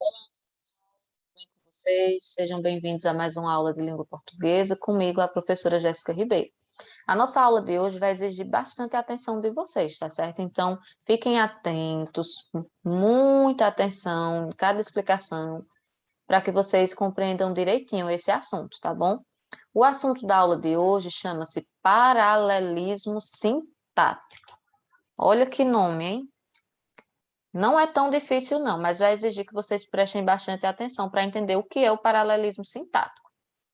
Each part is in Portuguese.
Bem com vocês? Sejam bem-vindos a mais uma aula de língua portuguesa comigo, a professora Jéssica Ribeiro. A nossa aula de hoje vai exigir bastante atenção de vocês, tá certo? Então, fiquem atentos, muita atenção em cada explicação, para que vocês compreendam direitinho esse assunto, tá bom? O assunto da aula de hoje chama-se paralelismo sintático. Olha que nome, hein? Não é tão difícil, não, mas vai exigir que vocês prestem bastante atenção para entender o que é o paralelismo sintático,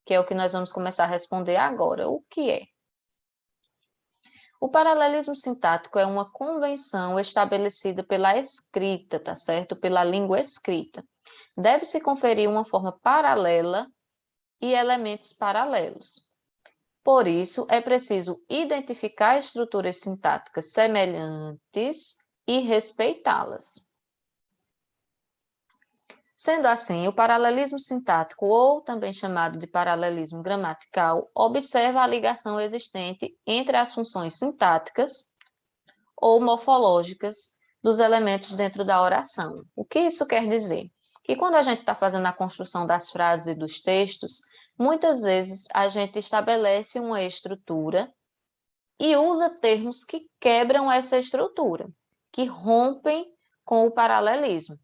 que é o que nós vamos começar a responder agora. O que é? O paralelismo sintático é uma convenção estabelecida pela escrita, tá certo? Pela língua escrita. Deve-se conferir uma forma paralela e elementos paralelos. Por isso, é preciso identificar estruturas sintáticas semelhantes e respeitá-las. Sendo assim, o paralelismo sintático, ou também chamado de paralelismo gramatical, observa a ligação existente entre as funções sintáticas ou morfológicas dos elementos dentro da oração. O que isso quer dizer? Que quando a gente está fazendo a construção das frases e dos textos, muitas vezes a gente estabelece uma estrutura e usa termos que quebram essa estrutura, que rompem com o paralelismo.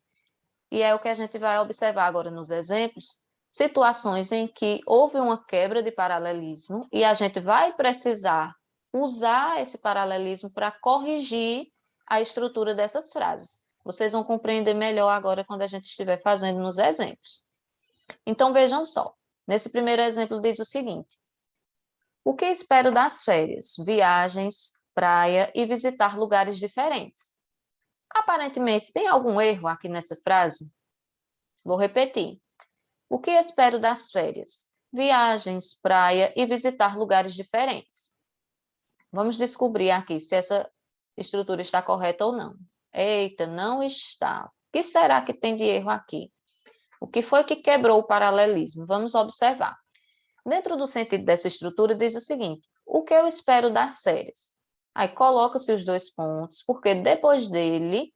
E é o que a gente vai observar agora nos exemplos, situações em que houve uma quebra de paralelismo e a gente vai precisar usar esse paralelismo para corrigir a estrutura dessas frases. Vocês vão compreender melhor agora quando a gente estiver fazendo nos exemplos. Então, vejam só. Nesse primeiro exemplo diz o seguinte: o que espero das férias? Viagens, praia e visitar lugares diferentes. Aparentemente, tem algum erro aqui nessa frase? Vou repetir. O que espero das férias? Viagens, praia e visitar lugares diferentes. Vamos descobrir aqui se essa estrutura está correta ou não. Eita, não está. O que será que tem de erro aqui? O que foi que quebrou o paralelismo? Vamos observar. Dentro do sentido dessa estrutura, diz o seguinte: o que eu espero das férias? Aí coloca-se os dois pontos, porque depois dele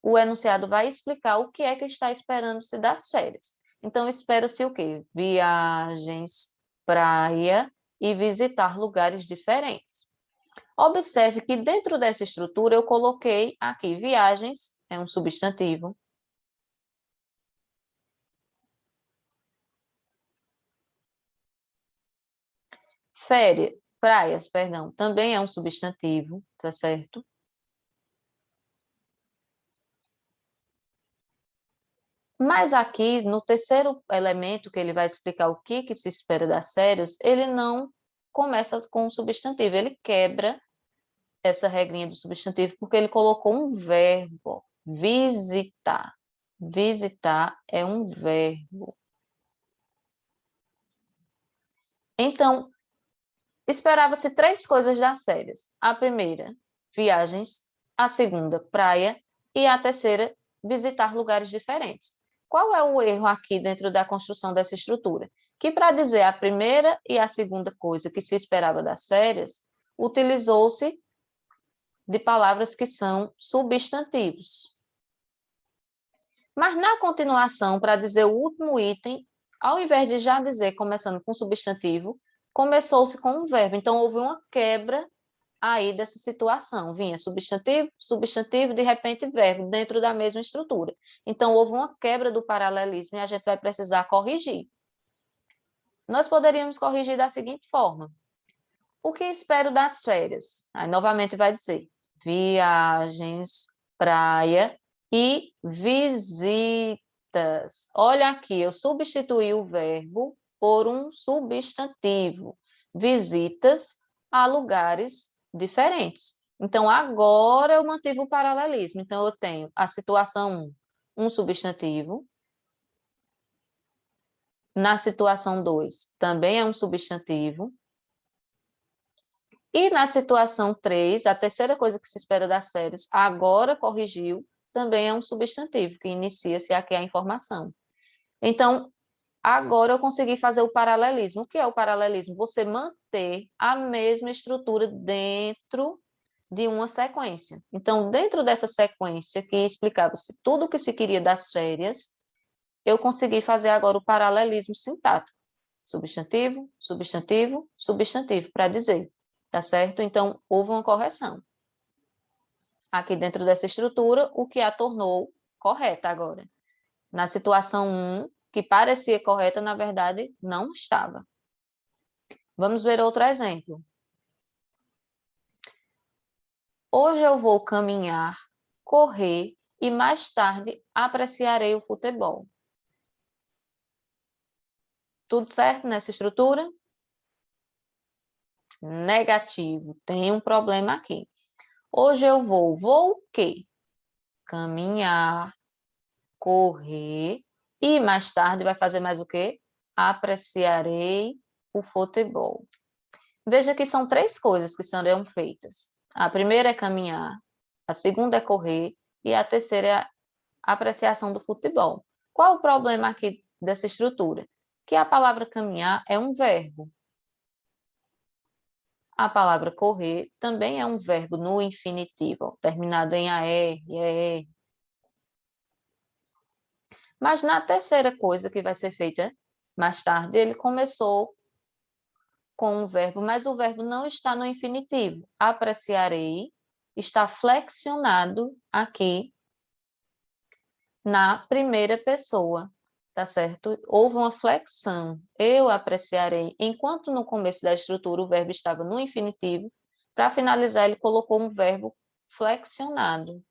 o enunciado vai explicar o que é que está esperando-se das férias. Então, espera-se o quê? Viagens, praia e visitar lugares diferentes. Observe que dentro dessa estrutura eu coloquei aqui viagens, é um substantivo. Férias, praias, perdão, também é um substantivo, tá certo? Mas aqui, no terceiro elemento, que ele vai explicar o que se espera das férias, ele não começa com um substantivo, ele quebra essa regrinha do substantivo porque ele colocou um verbo, visitar. Visitar é um verbo. Então, esperava-se três coisas das férias. A primeira, viagens. A segunda, praia. E a terceira, visitar lugares diferentes. Qual é o erro aqui dentro da construção dessa estrutura? Que para dizer a primeira e a segunda coisa que se esperava das férias, utilizou-se de palavras que são substantivos. Mas na continuação, para dizer o último item, ao invés de já dizer começando com substantivo, começou-se com um verbo. Então, houve uma quebra aí dessa situação. Vinha substantivo, substantivo, de repente verbo, dentro da mesma estrutura. Então, houve uma quebra do paralelismo e a gente vai precisar corrigir. Nós poderíamos corrigir da seguinte forma: o que espero das férias? Aí, novamente, vai dizer viagens, praia e visitas. Olha aqui, eu substituí o verbo por um substantivo. Visitas a lugares diferentes. Então, agora eu mantive o paralelismo. Então, eu tenho a situação 1, um substantivo. Na situação 2, também é um substantivo. E na situação 3, a terceira coisa que se espera das séries, agora corrigiu, também é um substantivo, que inicia-se aqui a informação. Então, agora eu consegui fazer o paralelismo. O que é o paralelismo? Você manter a mesma estrutura dentro de uma sequência. Então, dentro dessa sequência que explicava tudo o que se queria das férias, eu consegui fazer agora o paralelismo sintático. Substantivo, substantivo, substantivo, para dizer, tá certo? Então, houve uma correção. Aqui dentro dessa estrutura, o que a tornou correta agora. Na situação 1, que parecia correta, na verdade, não estava. Vamos ver outro exemplo. Hoje eu vou caminhar, correr e mais tarde apreciarei o futebol. Tudo certo nessa estrutura? Negativo. Tem um problema aqui. Hoje eu vou o quê? Caminhar, correr e mais tarde vai fazer mais o quê? Apreciarei o futebol. Veja que são 3 coisas que serão feitas. A primeira é caminhar, a segunda é correr e a terceira é a apreciação do futebol. Qual o problema aqui dessa estrutura? Que a palavra caminhar é um verbo. A palavra correr também é um verbo no infinitivo, terminado em AR, ER. Mas na terceira coisa que vai ser feita mais tarde, ele começou com um verbo, mas o verbo não está no infinitivo. Apreciarei está flexionado aqui na primeira pessoa, tá certo? Houve uma flexão. Eu apreciarei. Enquanto no começo da estrutura o verbo estava no infinitivo, para finalizar ele colocou um verbo flexionado.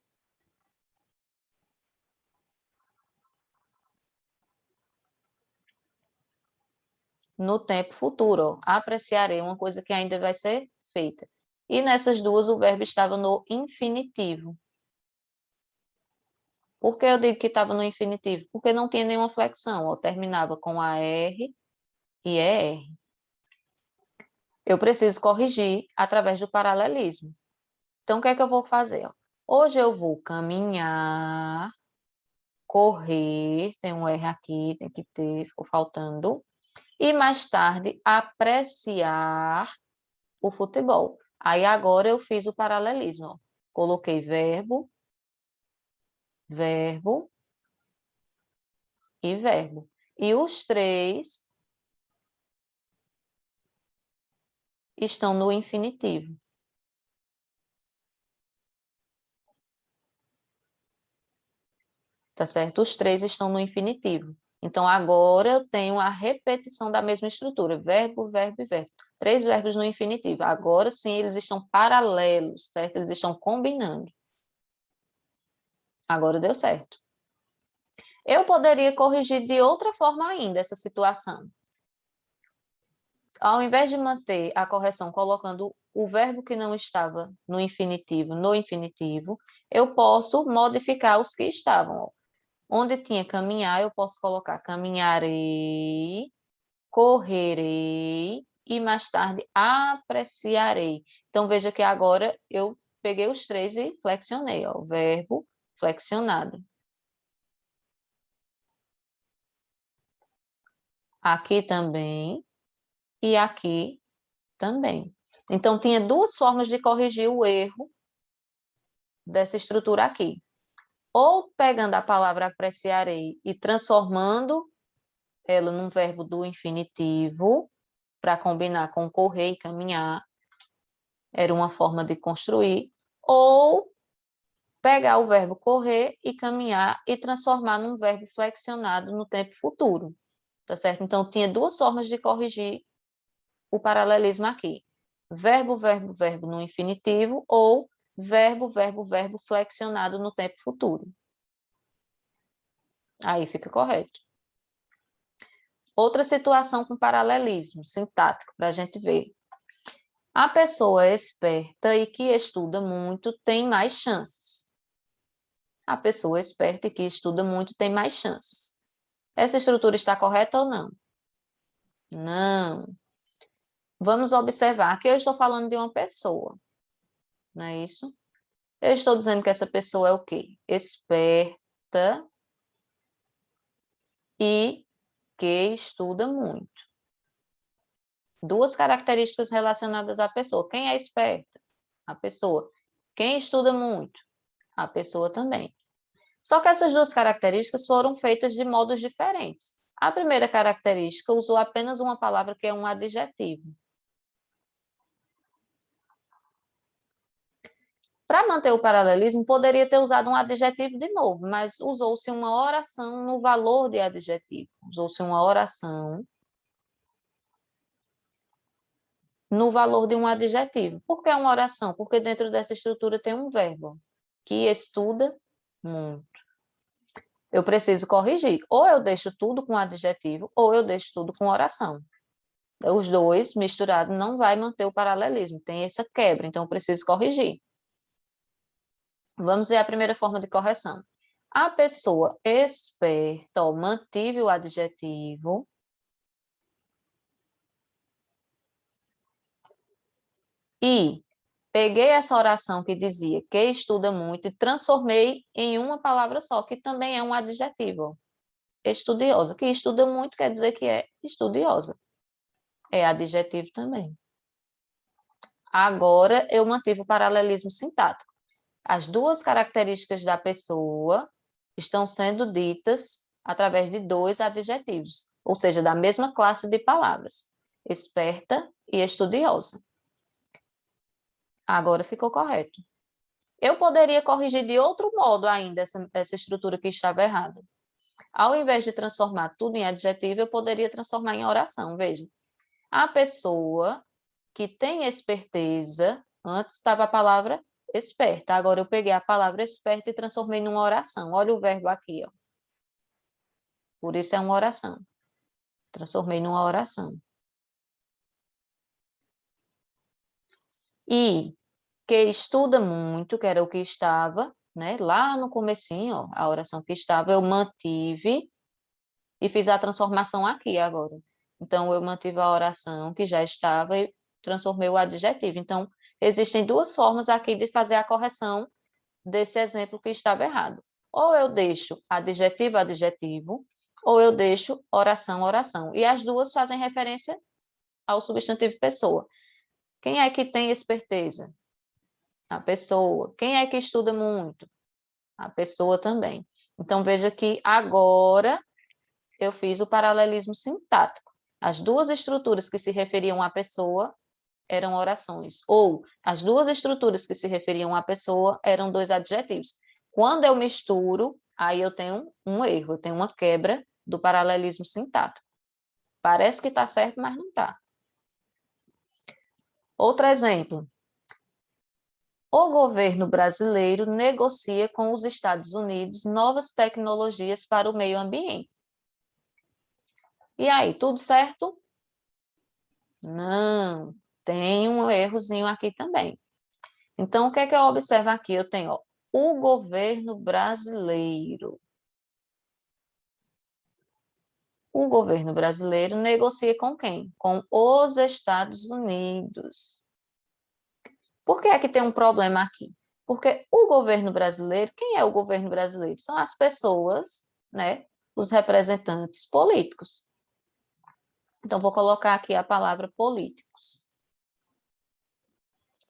No tempo futuro, ó, apreciarei uma coisa que ainda vai ser feita. E nessas duas o verbo estava no infinitivo. Por que eu digo que estava no infinitivo? Porque não tinha nenhuma flexão, ó, terminava com AR e ER. Eu preciso corrigir através do paralelismo. Então, o que é que eu vou fazer? Ó? Hoje eu vou caminhar, correr, tem um R aqui, tem que ter, ficou faltando. E mais tarde, apreciar o futebol. Aí agora eu fiz o paralelismo. Ó. Coloquei verbo, verbo e verbo. E os 3 estão no infinitivo. Tá certo? Os 3 estão no infinitivo. Então, agora eu tenho a repetição da mesma estrutura. Verbo, verbo e verbo. 3 verbos no infinitivo. Agora sim, eles estão paralelos, certo? Eles estão combinando. Agora deu certo. Eu poderia corrigir de outra forma ainda essa situação. Ao invés de manter a correção colocando o verbo que não estava no infinitivo, eu posso modificar os que estavam. Ó. Onde tinha caminhar, eu posso colocar caminharei, correrei e mais tarde apreciarei. Então, veja que agora eu peguei os 3 e flexionei, ó, o verbo flexionado. Aqui também e aqui também. Então, tinha 2 formas de corrigir o erro dessa estrutura aqui. Ou pegando a palavra apreciarei e transformando ela num verbo do infinitivo, para combinar com correr e caminhar, era uma forma de construir, ou pegar o verbo correr e caminhar e transformar num verbo flexionado no tempo futuro, tá certo? Então, tinha 2 formas de corrigir o paralelismo aqui. Verbo, verbo, verbo no infinitivo ou verbo, verbo, verbo flexionado no tempo futuro. Aí fica correto. Outra situação com paralelismo sintático para a gente ver. A pessoa esperta e que estuda muito tem mais chances. A pessoa esperta e que estuda muito tem mais chances. Essa estrutura está correta ou não? Não. Vamos observar que eu estou falando de uma pessoa, não é isso? Eu estou dizendo que essa pessoa é o quê? Esperta e que estuda muito. 2 características relacionadas à pessoa. Quem é esperta? A pessoa. Quem estuda muito? A pessoa também. Só que essas duas características foram feitas de modos diferentes. A primeira característica usou apenas uma palavra que é um adjetivo. Para manter o paralelismo, poderia ter usado um adjetivo de novo, mas usou-se uma oração no valor de adjetivo. Usou-se uma oração no valor de um adjetivo. Por que uma oração? Porque dentro dessa estrutura tem um verbo, que estuda muito. Eu preciso corrigir. Ou eu deixo tudo com adjetivo, ou eu deixo tudo com oração. Os dois misturados não vai manter o paralelismo, tem essa quebra, então eu preciso corrigir. Vamos ver a primeira forma de correção. A pessoa esperta, ó, mantive o adjetivo. E peguei essa oração que dizia que estuda muito e transformei em uma palavra só, que também é um adjetivo. Estudiosa. Que estuda muito quer dizer que é estudiosa. É adjetivo também. Agora eu mantive o paralelismo sintático. As duas características da pessoa estão sendo ditas através de dois adjetivos, ou seja, da mesma classe de palavras, esperta e estudiosa. Agora ficou correto. Eu poderia corrigir de outro modo ainda essa estrutura que estava errada. Ao invés de transformar tudo em adjetivo, eu poderia transformar em oração. Veja, a pessoa que tem esperteza, antes estava a palavra esperta, agora eu peguei a palavra esperta e transformei numa oração. Olha o verbo aqui, ó. Por isso é uma oração. Transformei numa oração. E que estuda muito, que era o que estava, né? Lá no comecinho, ó, a oração que estava, eu mantive e fiz a transformação aqui agora. Então, eu mantive a oração que já estava e transformei o adjetivo. Então, existem duas formas aqui de fazer a correção desse exemplo que estava errado. Ou eu deixo adjetivo, adjetivo, ou eu deixo oração, oração. E as duas fazem referência ao substantivo pessoa. Quem é que tem esperteza? A pessoa. Quem é que estuda muito? A pessoa também. Então, veja que agora eu fiz o paralelismo sintático. As duas estruturas que se referiam à pessoa eram orações, ou as duas estruturas que se referiam à pessoa eram dois adjetivos. Quando eu misturo, aí eu tenho um erro, eu tenho uma quebra do paralelismo sintático. Parece que está certo, mas não está. Outro exemplo. O governo brasileiro negocia com os Estados Unidos novas tecnologias para o meio ambiente. E aí, tudo certo? Não, tem um errozinho aqui também. Então, o que é que eu observo aqui? Eu tenho, ó, o governo brasileiro. O governo brasileiro negocia com quem? Com os Estados Unidos. Por que é que tem um problema aqui? Porque o governo brasileiro, quem é o governo brasileiro? São as pessoas, né? Os representantes políticos. Então, vou colocar aqui a palavra políticos.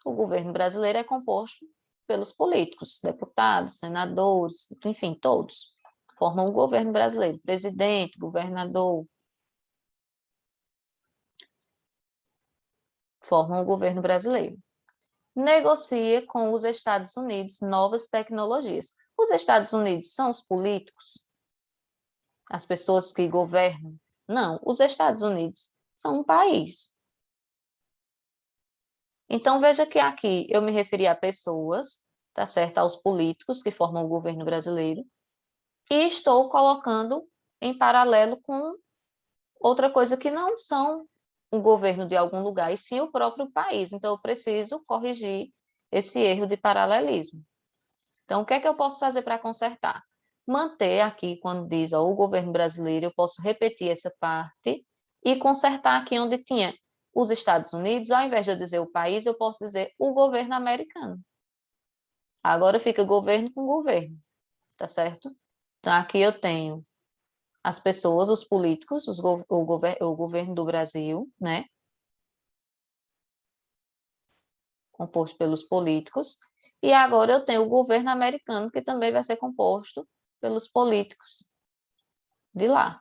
O governo brasileiro é composto pelos políticos, deputados, senadores, enfim, todos. Formam o governo brasileiro, presidente, governador. Formam o governo brasileiro. Negocia com os Estados Unidos novas tecnologias. Os Estados Unidos são os políticos? As pessoas que governam? Não, os Estados Unidos são um país. Então, veja que aqui eu me referi a pessoas, tá certo? Aos políticos que formam o governo brasileiro, e estou colocando em paralelo com outra coisa que não são o governo de algum lugar, e sim o próprio país. Então, eu preciso corrigir esse erro de paralelismo. Então, o que é que eu posso fazer para consertar? Manter aqui, quando diz ó, o governo brasileiro, eu posso repetir essa parte e consertar aqui onde tinha os Estados Unidos, ao invés de eu dizer o país, eu posso dizer o governo americano. Agora fica governo com governo, tá certo? Então, aqui eu tenho as pessoas, os políticos, o governo do Brasil, né? Composto pelos políticos, E agora eu tenho o governo americano, que também vai ser composto pelos políticos de lá.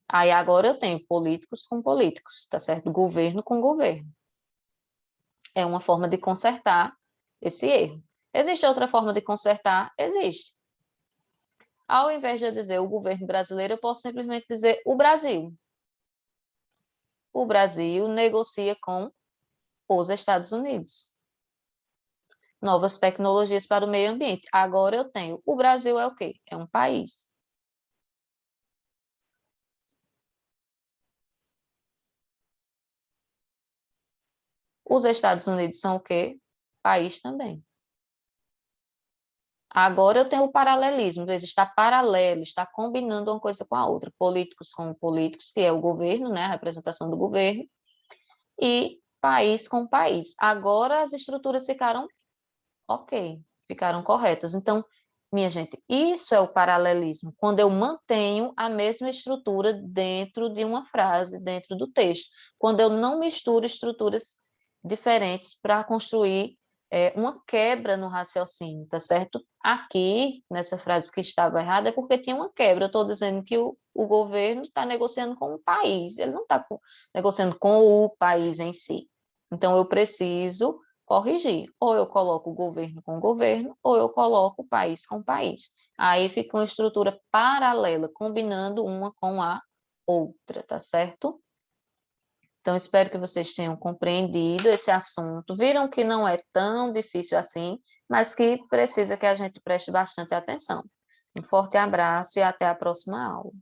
Aí agora eu tenho políticos com políticos, tá certo? Governo com governo. É uma forma de consertar esse erro. Existe outra forma de consertar? Existe. Ao invés de eu dizer o governo brasileiro, eu posso simplesmente dizer o Brasil. O Brasil negocia com os Estados Unidos. Novas tecnologias para o meio ambiente. Agora eu tenho. O Brasil é o quê? É um país. Os Estados Unidos são o quê? País também. Agora eu tenho o paralelismo, veja, está paralelo, está combinando uma coisa com a outra. Políticos com políticos, que é o governo, né, a representação do governo, e país com país. Agora as estruturas ficaram ok, ficaram corretas. Então, minha gente, isso é o paralelismo, quando eu mantenho a mesma estrutura dentro de uma frase, dentro do texto, quando eu não misturo estruturas diferentes para construir uma quebra no raciocínio, tá certo? Aqui, nessa frase que estava errada, é porque tinha uma quebra. Eu estou dizendo que o governo está negociando com o país, ele não está negociando com o país em si. Então, eu preciso corrigir. Ou eu coloco o governo com o governo, ou eu coloco o país com o país. Aí fica uma estrutura paralela, combinando uma com a outra, tá certo? Então, espero que vocês tenham compreendido esse assunto. Viram que não é tão difícil assim, mas que precisa que a gente preste bastante atenção. Um forte abraço e até a próxima aula.